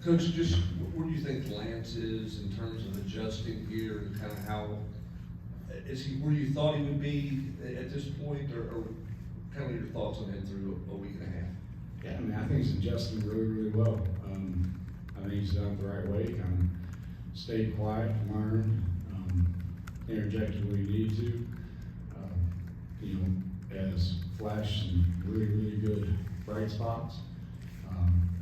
Coach, just where do you think Lance is in terms of adjusting here and kind of how, is he where you thought he would be at this point, or kind of your thoughts on him through a week and a half? Yeah, I mean, I think he's adjusting really, really well. I think he's done it the right way, kind of stayed quiet, learned, interjected when he needed to. You know, has flashed some really, really good bright spots.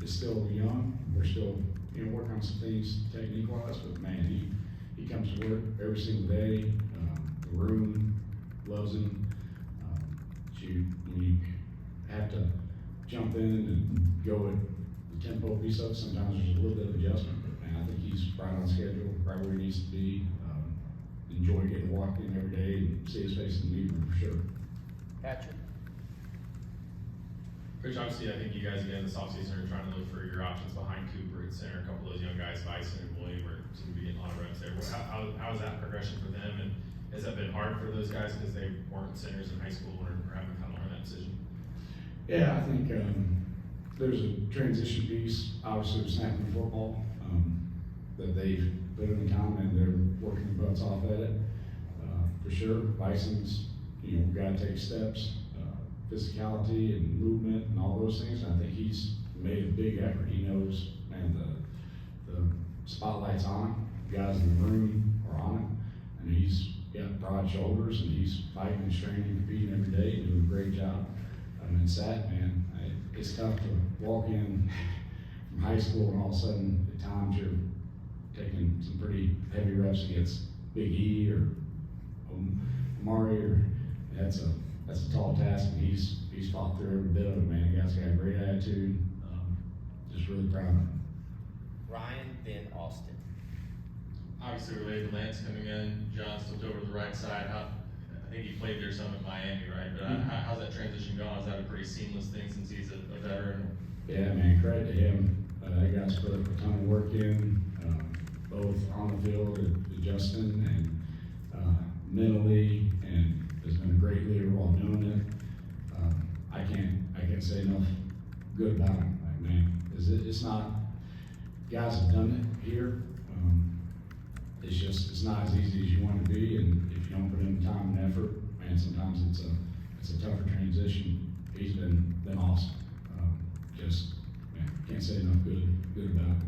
It's still young. We're still, you know, working on some things technique-wise, but man, he comes to work every single day. The room loves him. When you have to jump in and go at the tempo piece of it, sometimes there's a little bit of adjustment, but man, I think he's right on schedule, right where he needs to be. Enjoy getting walked in every day and see his face in the evening for sure. Patrick? Coach, obviously, I think you guys again this offseason are trying to look for your options behind Cooper at center. A couple of those young guys, Bison and William, seem to be getting a lot of reps there. How is that progression for them, and has that been hard for those guys because they weren't centers in high school or having to kind of learn that decision? Yeah, I think there's a transition piece, obviously with snapping football, that they've put in the time and they're working their butts off at it. For sure, Bison's, you know, got to take steps, physicality and movement and all those things. I think he's made a big effort. He knows, man, the spotlight's on him. The guys in the room are on him, and he's got broad shoulders and he's fighting and straining and competing every day, doing a great job. And Sat, man, it's tough to walk in from high school and all of a sudden at times you're taking some pretty heavy reps against Big E or Amari, or that's a tall task, and he's fought through every bit of it, man. The guy's got a great attitude. Just really proud of him. Ryan, then Austin. Obviously, related to Lance coming in, John slipped over to the right side. I think he played there some at Miami, right? But how's that transition gone? Is that a pretty seamless thing since he's a veteran? Yeah, man, credit to him. That guy's put a ton of work in, both on the field, adjusting, and mentally, and has been a great leader while doing it. I can't say enough good about him. Like, man, it's not, guys have done it here. It's not as easy as you want it to be, and if you don't put in the time and effort, man, sometimes it's a tougher transition. He's been awesome. Man, can't say enough good about it.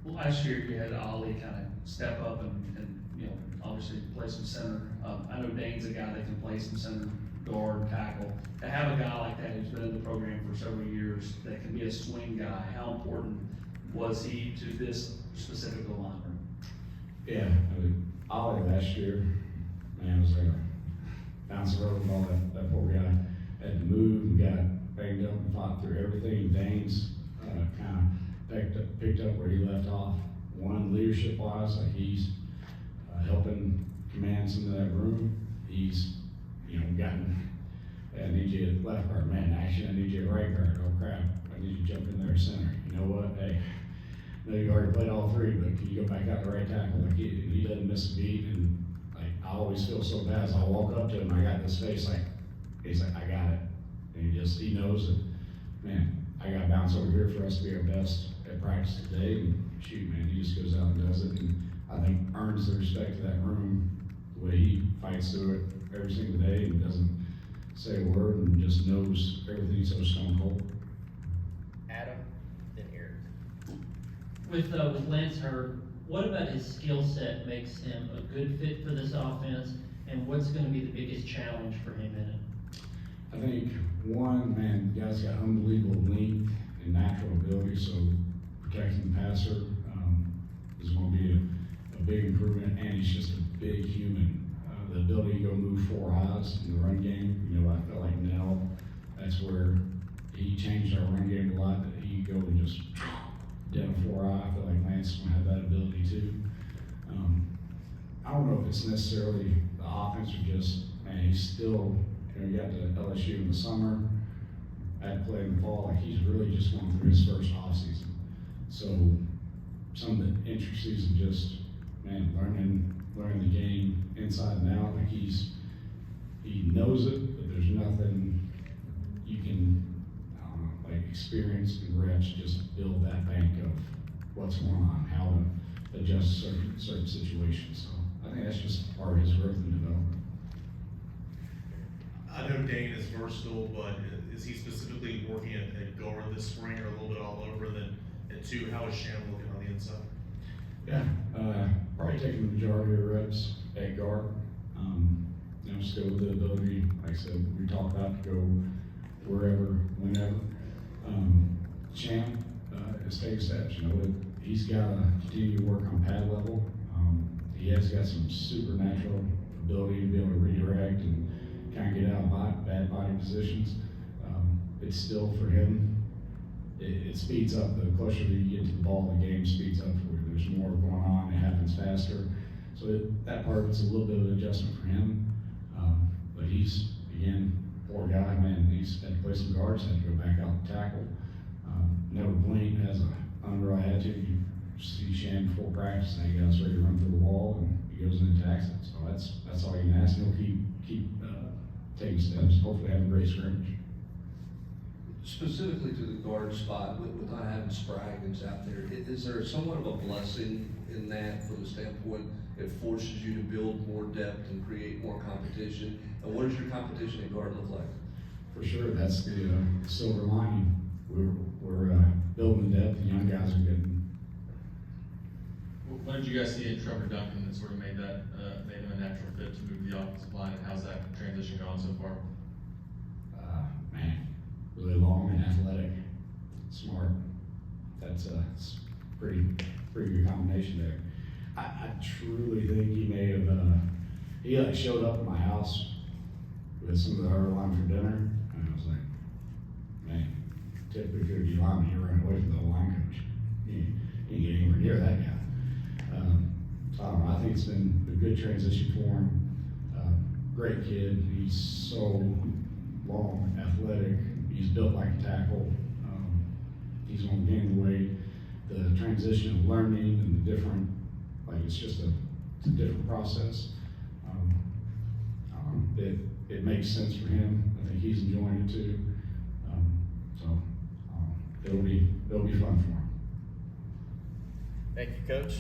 Well, last year you had Ollie kind of step up and you know, obviously play some center. I know Dane's a guy that can play some center, guard, tackle. To have a guy like that who's been in the program for several years that can be a swing guy, how important was he to this specific locker room? Yeah, I mean, Ollie last year, man, was like a bouncing over the ball. That poor guy had to move and got banged up and fought through everything. Dane's kind of picked up where he left off. One, leadership-wise, like he's helping command some of that room. He's, you know, gotten, I need you at left guard, man, actually I need you at right guard. Oh crap, I need you to jump in there at center. You know what, hey, I know you already played all three, but can you go back out to right tackle? Like he doesn't miss a beat, and like I always feel so bad as I walk up to him, I got this face like, he's like, I got it. And he knows that, man, I got to bounce over here for us to be our best at practice today. And shoot, man, he just goes out and does it. And I think earns the respect of that room, the way he fights through it every single day and doesn't say a word and just knows everything so stone cold. Adam, then Eric. With Lance hurt, what about his skill set makes him a good fit for this offense, and what's going to be the biggest challenge for him in it? I think one, man, the guy's got unbelievable length and natural ability, so protecting the passer is going to be a big improvement, and he's just a big human. The ability to go move four eyes in the run game, you know, I felt like Nell, that's where he changed our run game a lot, that he could go and just down a four eye. I feel like Lance is going to have that ability too. I don't know if it's necessarily the offense or just, man, he's still, you know, he got to LSU in the summer, had to play in the fall, like he's really just going through his first off season. So some of the intricacies of just, man, learning the game inside and out, like he knows it, but there's nothing you can, I don't know, like experience and reps just build that bank of what's going on, how to adjust certain situations. So I think that's just part of his growth and development. I know Dane is versatile, but is he specifically working at guard this spring or a little bit all over? And two, how is Sham looking on the inside? Yeah, probably taking the majority of the reps at guard. You know, still with the ability, like I said, we talk about to go wherever, whenever. Sham is taking steps. You know, he's got to continue to work on pad level. He has got some supernatural ability to be able to redirect and kind of get out of bad body positions. It's still for him. It speeds up the closer you get to the ball, the game speeds up for you. There's more going on, it happens faster. So that part of it's a little bit of an adjustment for him. But he's, again, poor guy, man, he's had to play some guards, had to go back out and tackle. Never blinked, has an underall attitude. You see Sham before practice, and he gets ready to run through the wall, and he goes in and attacks it. So that's all you can ask, and he'll keep taking steps, hopefully have a great scrimmage. Specifically to the guard spot, with not having Spraggins out there, is there somewhat of a blessing in that from the standpoint it forces you to build more depth and create more competition? And what does your competition at guard look like? For sure, that's the silver lining. We're building the depth, the young guys are getting. What did you guys see in Trevor Duncan that sort of made him a natural fit to move the offensive line, and how's that transition gone so far? Man, really long and athletic, smart. That's it's pretty good combination there. I truly think he may have, he like showed up at my house with some of the other line for dinner, and I was like, man, typically if you're a D lineman, you're running away from the line coach. You ain't get anywhere near that guy. So I don't know, I think it's been a good transition for him. Great kid, he's so long, athletic, he's built like a tackle. He's gonna gain the weight. The transition of learning and the different, like it's just a different process. It makes sense for him. I think he's enjoying it too. It'll be fun for him. Thank you, Coach.